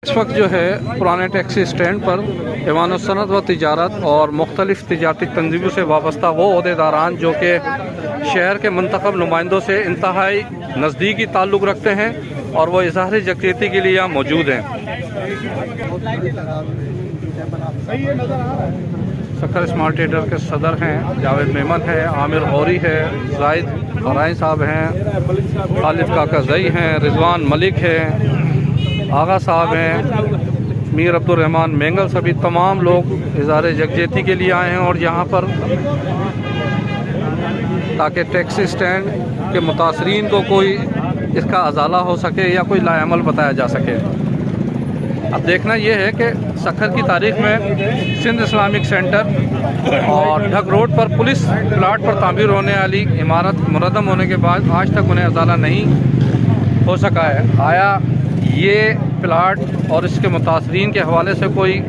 اس وقت جو ہے پرانے ٹیکسی اسٹینڈ پر ایوان الصنعت و تجارت اور مختلف تجارتی تنظیموں سے وابستہ وہ عہدیداران جو کہ شہر کے منتخب نمائندوں سے انتہائی نزدیکی تعلق رکھتے ہیں اور وہ اظہار یکجہتی کے لیے یہاں موجود ہیں۔ سکھر اسمارٹ تھیٹر کے صدر ہیں جاوید میمن ہے، عامر غوری ہے، زائد فرائن صاحب ہیں، خالد کاکا زئی ہیں، رضوان ملک ہے، آغا صاحب ہیں، میر عبد الرحمن مینگل، سبھی تمام لوگ اظہار یکجہتی کے لیے آئے ہیں اور یہاں پر تاکہ ٹیکسی اسٹینڈ کے متاثرین کو کوئی اس کا ازالہ ہو سکے یا کوئی لا عمل بتایا جا سکے۔ اب دیکھنا یہ ہے کہ سکھر کی تاریخ میں سندھ اسلامک سینٹر اور ڈھگ روڈ پر پولیس پلاٹ پر تعمیر ہونے والی عمارت منہدم ہونے کے بعد آج تک انہیں ازالہ نہیں ہو سکا ہے۔ آیا یہ پلاٹ اور اس کے متاثرین کے حوالے سے کوئی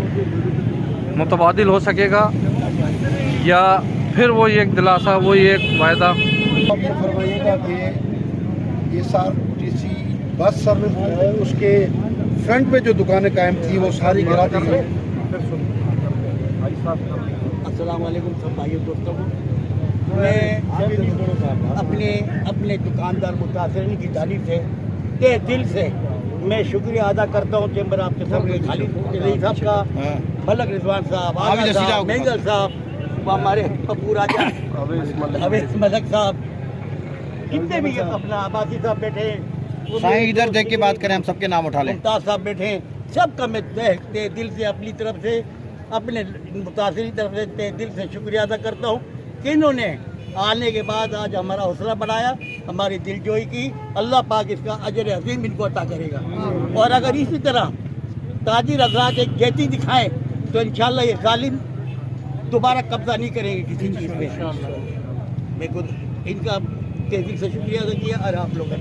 متبادل ہو سکے گا یا پھر وہ ایک دلاسا، وہ ایک وعدہ؟ فرمائیے گا کہ یہ RTC بس سروس ہے، اس کے فرنٹ پہ جو دکانیں قائم تھی وہ ساری گرا دی گئی۔ السلام علیکم سب بھائیوں دوستوں کو، میں اپنے دکاندار متاثرین کی جانب سے تہ دل سے میں شکریہ ادا کرتا ہوں چیمبر آف کامرس خالد زئی صاحب کا، ملک رضوان صاحب، آغا صاحب، مینگل صاحب، ہمارے پپو راجہ اویس ملک صاحب، جتنے بھی اپنا عباسی صاحب بیٹھے ہیں، ادھر دیکھ کے بات کریں، ہم سب کے نام اٹھا لیں، ممتاز صاحب بیٹھے ہیں، سب کا میں تہ دل سے اپنی طرف سے، اپنے متاثرین طرف سے تہ دل سے شکریہ ادا کرتا ہوں کہ انہوں نے آنے کے بعد آج ہمارا حوصلہ بڑھایا، ہماری دل جوئی کی۔ اللہ پاک اس کا اجر عظیم ان کو عطا کرے گا، اور اگر اسی طرح تاجر حضرات ایک جہتی دکھائیں تو انشاءاللہ یہ ظالم دوبارہ قبضہ نہیں کریں گے کسی چیز پہ۔ میں خود ان کا تہ دل سے شکریہ ادا کیا اور آپ لوگ